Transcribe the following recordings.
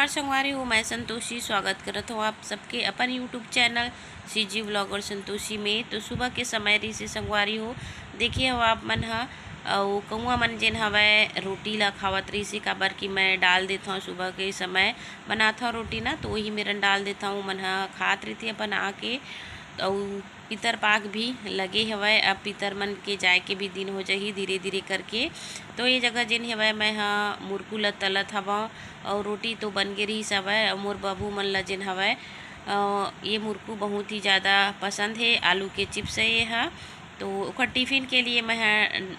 जोहार संगवारी हो। मैं संतोषी स्वागत करत हूँ आप सबके अपन YouTube channel CG vlogger Santoshi में। तो सुबह के समय रही से संगवारी हो देखिए हो आप मन हा और कौआ मन जेन हवय रोटी ला खावत रही से काबर कि मैं डाल देता हूँ सुबह के समय बनाता हूँ रोटी ना, तो वही मेरन डाल देता हूँ मन हा खात रही थी अपन आके। और पितर पाक भी लगे हवय, अब पितर मन के जाए के भी दिन हो जाही धीरे धीरे करके। तो ये जगह जेन हवय मैं मुरकू ल तलत हवं और रोटी तो बन गे रही हवय। और मोर बाबू मन ल जेन हवय ये मुरकू बहुत ही ज़्यादा पसंद है। आलू के चिप्स है ये हा, तो ओकर टिफ़िन के लिए मैं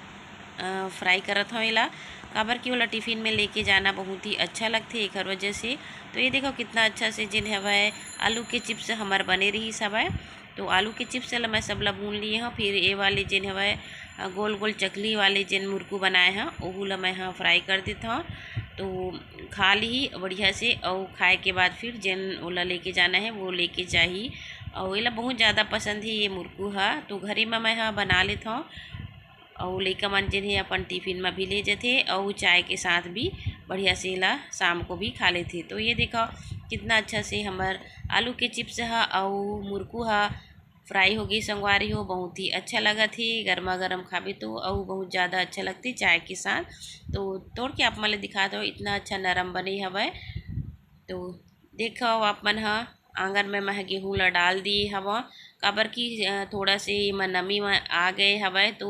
फ्राई करत हूँ एला, काबर कि ओला टिफ़िन में लेके जाना बहुत ही अच्छा लगते एकर वजह से। तो ये देखो कितना अच्छा से जेन हवय आलू के चिप्स हमार बने रही हवय। तो आलू के चिप्स ला मैं सबला भून लिए हूँ। फिर ये वाले जेन हवय गोल गोल चकली वाले जेन मुरकू बनाए हैं ओहू ला मैं फ्राई कर देता हूँ। तो खा ली बढ़िया से और खाए के बाद फिर जेन ओला लेके जाना है वो लेके जाही। और एला बहुत ज़्यादा पसंद है ये मुरकू हा, तो घरे में मैं बना लेता हूँ। और लइका मन जेन है अपन टिफ़िन में भी ले जाते और चाय के साथ भी बढ़िया से ला शाम को भी खा लेते। तो ये देखो कितना अच्छा से हमार आलू के चिप्स हा और मुरकू हा फ्राई हो गई संगवारी हो। बहुत ही अच्छा लगा थी गर्मा गर्म खाबे तो और बहुत ज़्यादा अच्छा लगती चाय के साथ। तो तोड़ के आप मन दिखा दो इतना अच्छा नरम बने हवय। तो देखो आप मन हा आंगन में मैं गेहूँ ला डाल दिए हवा, काबर की थोड़ा से मैं नमी में आ गए हवय। तो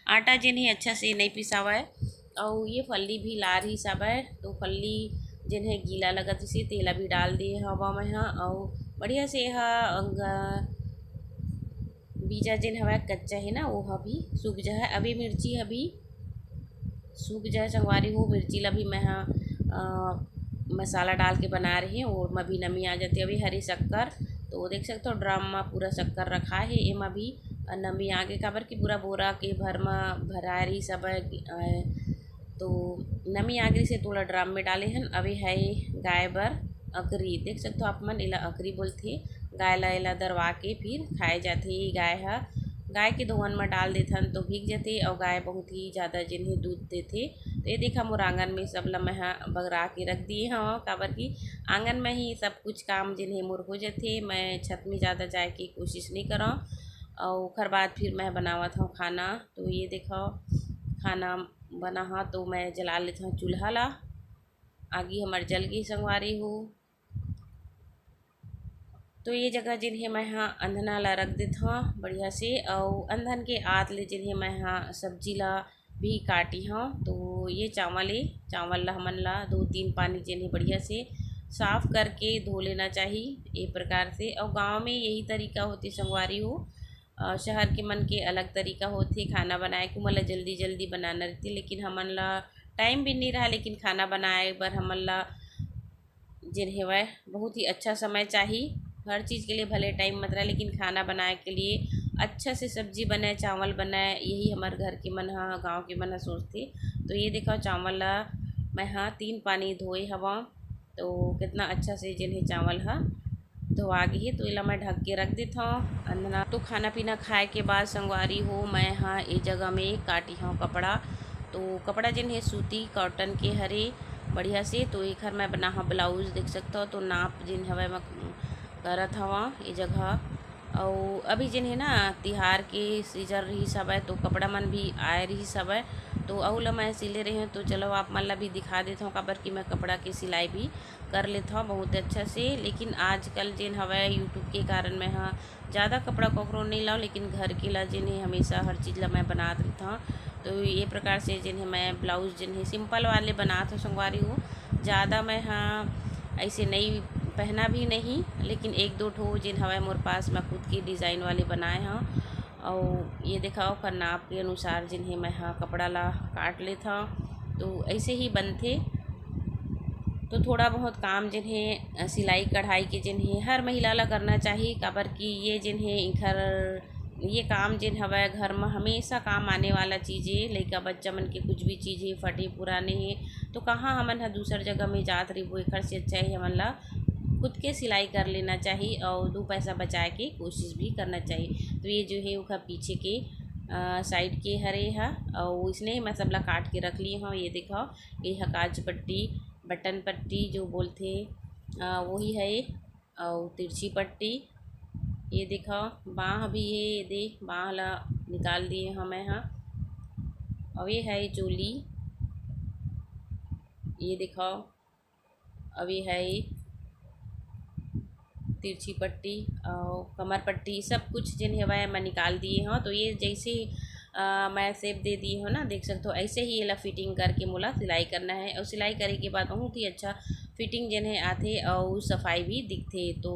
आटा जेन है अच्छा से नहीं पिसावय और ये फल्ली भी ला रही हवय। तो फल्ली जेन है गीला लगत से तेला भी डाल दिए हवा मैं और बढ़िया से बीजा जेन हवय कच्चा है ना वो भी सूख जाए। अभी मिर्ची अभी सूख जाए संगवारी हो, मिर्ची ला भी मैं मसाला डाल के बना रही हूँ और मैं भी नमी आ जाती है। अभी हरी शक्कर तो देख सकते हो ड्रम में पूरा शक्कर रखा है, एमा भी नमी आगे काबर की पूरा बोरा के भर में भरा रही सब तो नमी आगे से थोड़ा ड्रम में डाले हैं। अभी है गाय बर अकरी, देख सकते हो आप मन एला अकरी बोलते। गाय ला एला दरवा के फिर खाए जाते। गाय के दोहन में डाल देथन तो भीग जाते और गाय बहुत ही ज़्यादा जिन्हें दूध देते। तो ये देखा मोर आंगन में सब ला मैं बगरा के रख दिए हाँ, काबर की आंगन में ही सब कुछ काम जिन्हें मोर हो जाते। मैं छत में ज़्यादा जाए की कोशिश नहीं करा और ओखर बाद फिर मैं बनावत हूँ खाना। तो ये देखो खाना बना हा तो मैं जला लेता हूँ चूल्हा ला, आगी हमार जल गई संगवारी हो। तो ये जगह जिन्हें मैं अंधना ला रख देता हूँ बढ़िया से और अंधन के आत ले जिन्हें मैं सब्जी ला भी काटी हूँ। तो ये चावल ला हमन ला 2-3 पानी जिन्हें बढ़िया से साफ़ करके धो लेना चाहिए एक प्रकार से। और गांव में यही तरीका होती संगवारी हो, शहर के मन के अलग तरीका होते खाना बनाए को मतलब जल्दी जल्दी बनाना रहती। लेकिन हमन ला टाइम भी नहीं रहा, लेकिन खाना बनाए बर हमन ला जिन हेवय बहुत ही अच्छा समय चाहिए। हर चीज़ के लिए भले टाइम मत रहा, लेकिन खाना बनाए के लिए अच्छा से सब्जी बनाए चावल बनाए यही हमारे घर के मन गांव के मन सोचते। तो ये देखो चावल ला मैं 3 पानी धोए हवा, तो कितना अच्छा से जिन्हें चावल धोआ गई है। तो इला मैं ढक के रख देता हूँ अंदना। तो खाना पीना खाए के बाद संगवारी हो मैं ये जगह में काटी हूँ कपड़ा। तो कपड़ा जिन्हें सूती कॉटन के हरे बढ़िया से। तो एक हर मैं बना ब्लाउज देख सकता हो, तो नाप जिन हवा मैं करत हवा ये जगह। और अभी जिन्हें ना तिहार के सीजन रही सब है तो कपड़ा मन भी आए रही सब है। तो अउला मैं सिले रही हूँ, तो चलो आप मन ला भी दिखा देता हूँ काबर कि मैं कपड़ा की सिलाई भी कर लेता हूँ बहुत अच्छा से। लेकिन आजकल जिन हवा यूट्यूब के कारण मैं ज़्यादा कपड़ा ककरो नहीं लाऊँ, लेकिन घर के ला जिन्हें हमेशा हर चीज़ ला मैं बना देता हूँ। तो ये प्रकार से जिन्हें मैं ब्लाउज़ जिन्हें सिंपल वाले बनाता हूँ संगवारी हूँ, ज़्यादा मैं ऐसे नहीं पहना भी नहीं, लेकिन 1-2 ठो जिन हवा मोर पास मैं खुद की डिज़ाइन वाले बनाए हैं। और ये दिखाओ कर नाप के अनुसार जिन्हें मैं कपड़ा ला काट लेता हूँ। तो ऐसे ही बनते। तो थोड़ा बहुत काम जिन्हें सिलाई कढ़ाई के जिन्हें हर महिला ला करना चाहिए, काबर कि ये जिन्हें घर ये काम जिन हवा घर में हमेशा काम आने वाला चीज़ें लइका बच्चा मन के कुछ भी चीज़ें फटे पुराने हैं तो कहाँ हमन दूसर जगह में जात रही वो एकर से अच्छा ही हमन ला खुद के सिलाई कर लेना चाहिए और 2 पैसा बचाए के कोशिश भी करना चाहिए। तो ये जो है वो पीछे के साइड के हरे और इसने मैं सबला काट के रख लिए हूँ। ये देखो ये काज पट्टी बटन पट्टी जो बोलते वही है। और तिरछी पट्टी ये देखो, बाँह भी है, ये देख बाँह ला निकाल दिए हमें यहाँ। और ये है चोली, ये दिखाओ। अब ये है तिरछी पट्टी और कमर पट्टी, सब कुछ जिन्हें वह मैं निकाल दिए हूँ। तो ये जैसे मैं शेप दे दी हूँ ना, देख सकते हो ऐसे ही ये फिटिंग करके मोला सिलाई करना है। और सिलाई करे के बाद बहुत ही अच्छा फिटिंग जिन्हें आते और सफाई भी दिखते। तो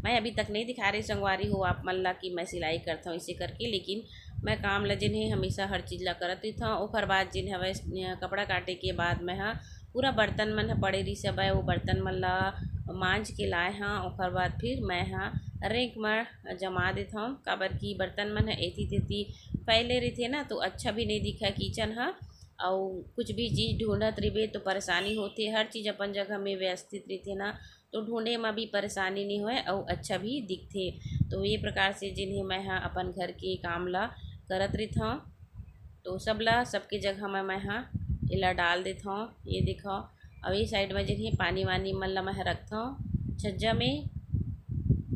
मैं अभी तक नहीं दिखा रही संगवारी हो आप मन ला कि मैं सिलाई करता हूँ इसे करके, लेकिन मैं काम ला जिन्हें हमेशा हर चीज़ ला करती था। और बाद जिन्हें वह कपड़ा काटे के बाद मैं हाँ पूरा बर्तन मन पड़े रही सब है, वो बर्तन मन ला मांझ के लाए हाँ। और बाद फिर मैं हाँ रैंक में जमा देता हूँ, काबर की बर्तन मन ऐसी तेती फैले रही थे ना, तो अच्छा भी नहीं दिखा किचन हाँ। और कुछ भी चीज़ ढूंढत रहे तो परेशानी होती, हर चीज़ अपन जगह में व्यवस्थित रहते ना, तो ढूंढे में भी परेशानी नहीं होए और अच्छा भी दिखते। तो ये प्रकार से जिन्हें मैं हाँ अपन घर के काम ला करत रहता हूँ। तो सब ला सबके जगह में मैं हाँ इला डाल देता हूँ। ये देखो, अब ये साइड में जिन्हें पानी वानी मन ला मैं रखता हूँ छज्जा में।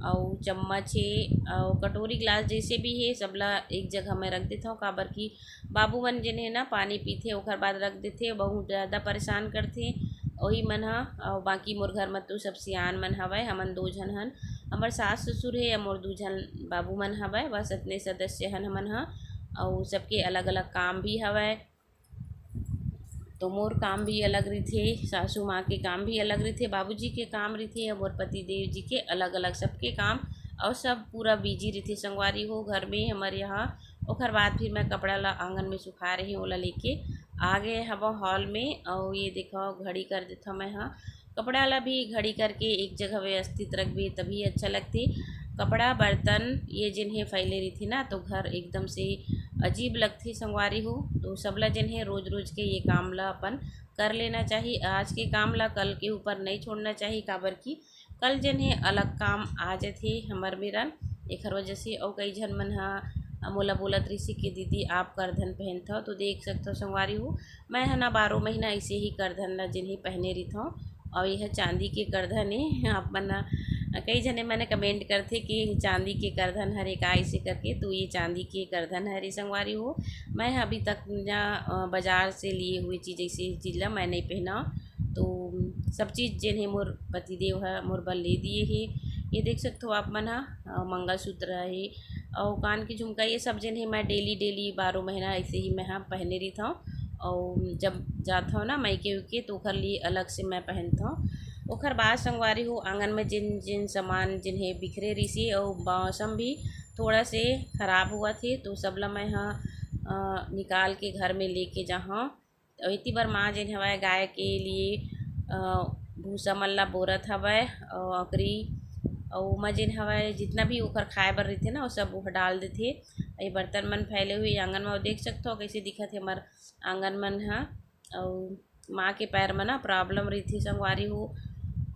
और चम्मच है और कटोरी गिलास जैसे भी है सबला एक जगह में रख देता हूँ, काबर की बाबू मन जिन्हें ना पानी पीते और बाद रख देते, बहुत ज़्यादा परेशान करते वही मन हा। और बाकी मोर घर में तो सब सियान मन हवय, हमन 2 जन हन, हमार सास ससुर है, मोर 2 जन बाबू मन हवय, बस इतने सदस्य हन हमन हा। और सबके अलग अलग काम भी हवय, तो मोर काम भी अलग रही, सासू माँ के काम भी अलग रही, बाबूजी के काम रही, और मोर पति देव जी के अलग अलग सबके काम, और सब पूरा बिजी रही संगवारी हो घर में हमारे यहाँ। और बाद फिर मैं कपड़ा ला आंगन में सुखा रही हूँ, ओला लेके आ गए हवा हॉल में। और ये देखो घड़ी कर देता मैं हाँ, कपड़ा ला भी घड़ी करके एक जगह व्यवस्थित रख भी तभी अच्छा लगती। कपड़ा बर्तन ये जिन्हें फैले रही थी ना, तो घर एकदम से अजीब लगती संगवारी हो। तो सबला जिन्हें रोज़ रोज़ के ये काम ला अपन कर लेना चाहिए, आज के काम ला कल के ऊपर नहीं छोड़ना चाहिए, काबर की कल जिन्हें अलग काम आ जाते हमार मेरा एक वजह से। और कई जन मन हाँ मोला बोलत रही कि दीदी आप करधन पहनता हो, तो देख सकते हो संगवारी हो मैं है ना 12 महीना ऐसे ही करधन ला जिन्हें पहने रही था। और यह चांदी के करधन है, आप मना कई जने मैंने कमेंट करते कि चांदी के करधन हरे का ऐसे करके, तो ये चांदी के करधन हरे संगवारी हो। मैं अभी तक ना बाज़ार से लिए हुए चीज़ ऐसी चीज़ ला मैं नहीं पहना, तो सब चीज़ जिन्हें मोर पतिदेव है मोर बल ले दिए है। ये देख सकते हो आप मन हाँ मंगलसूत्र है और कान की झुमका, ये सब जिन्हें मैं डेली 12 महीना ऐसे ही मैं हाँ पहने रही था। और जब जाता हूँ ना मायके उके तो ओखर लिए अलग से मैं पहनता हूँ। ओखर बाद संगवारी हो आंगन में जिन जिन सामान जिन्हें बिखरे रही सी, और मौसम भी थोड़ा से ख़राब हुआ थे, तो सबला मैं यहाँ निकाल के घर में लेके जहाँ। तो इतनी बार माँ जिन हवा गाय के लिए भूसा मल्ला बोरत हवय और अकरी, और मैं जिन हवा जितना भी ओखर खाए बर रही थे ना वो सब वो डाल देते। ये बर्तन मन फैले हुए आंगन में देख सकते हो कैसे दिखा थे हमार आंगन मन हाँ। और माँ के पैर में ना प्रॉब्लम रही थी संगवारी हो,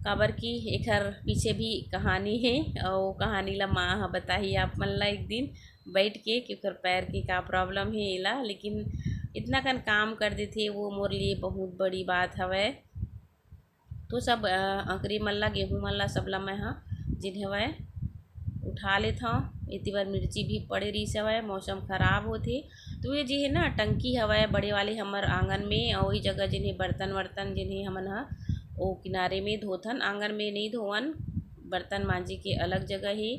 काबर की एकर पीछे भी कहानी है, और कहानी ला माँ हाँ बताही आप मन ला एक दिन बैठ के कि ओकर पैर की का प्रॉब्लम है एला। लेकिन इतना कन काम कर देते वो मोर लिए बहुत बड़ी बात हवय। तो सब अकरी मल्ला गेहूँ मल्ला सबला मैं हाँ जिन हवय उठा लेता हूँ। इतनी बार मिर्ची भी पड़े रही सवय, मौसम ख़राब होते, तो ये जी है ना टंकी हवय बड़े वाले हमार आंगन में, और वही जगह जिन्हें बर्तन वर्तन जिन्हें हमन हाँ वो किनारे में धोथन, आंगन में नहीं धोवन, बर्तन मांझे के अलग जगह है।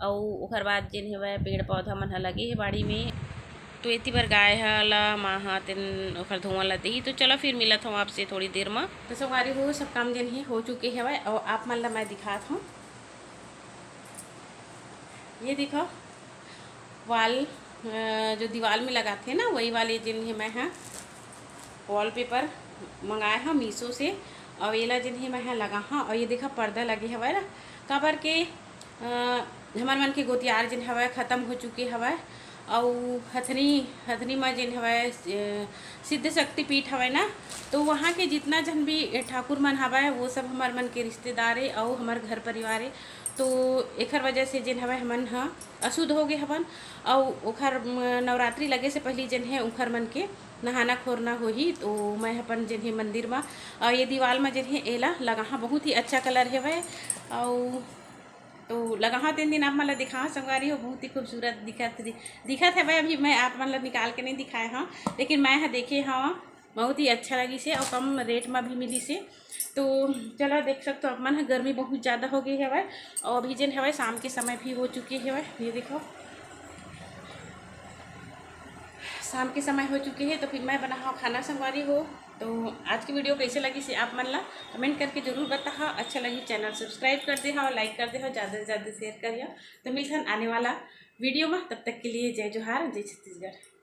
और ओखर बाद जिन्हें वह पेड़ पौधा मन ह लगे है बाड़ी में, तो इतनी बार गाय ला माँ हाँ तेन ओखर धुआं ला दी। तो चलो फिर मिलत हूँ आपसे थोड़ी देर में। तो संगवारी हो सब काम जिन्हें हो चुके हवय, और आप मन ला मैं दिखात हूँ। ये देखो वाल जो दीवार में लगाते हैं ना वही वाले जिन्हें मैं हाँ वॉलपेपर मंगाए हाँ मीशो से, और येला जिन्हें मैं हाँ लगा हाँ। और ये देखा पर्दा लगे हवा ना, काबर के हमार मन के गोतियार जिन हवा ख़त्म हो चुके हवा, और हथनी में जिन हवा सिद्ध शक्ति पीठ हवा ना, तो वहाँ के जितना जन भी ठाकुर मन हवा वो सब हमार मन के रिश्तेदार है और हमार घर परिवार है। तो एकर वजह से जिन हवा हमन हाँ अशुद्ध हो गए हवन, और ओखर नवरात्रि लगे से पहले जिन है उखर मन के नहाना खोरना होही। तो मैं अपन जिन्हें मंदिर में ये दीवार में जिन्हें एला लगा बहुत ही अच्छा कलर है वह। और तो लगा 3 दिन आप मतलब दिखा संगवारी हो, बहुत ही खूबसूरत दिखत है भाई। अभी मैं आप मतलब निकाल के नहीं दिखाए हाँ, लेकिन मैं हाँ देखे हाँ बहुत ही अच्छा लगी से और कम रेट में भी मिली से। तो चलो देख सकते हो आप मन, गर्मी बहुत ज़्यादा हो गई है भाई, और अभी जिन है भाई शाम के समय भी हो चुकी है भाई। ये देखो शाम के समय हो चुकी है। तो फिर मैं बना खाना संगवारी हो। तो आज की वीडियो कैसे लगी से आप मन ला कमेंट करके जरूर बता। अच्छा लगी चैनल सब्सक्राइब कर दे और लाइक कर दे, ज़्यादा से ज़्यादा शेयर करिए। तो मिलते हैं आने वाला वीडियो में, तब तक के लिए जय जोहार, जय छत्तीसगढ़।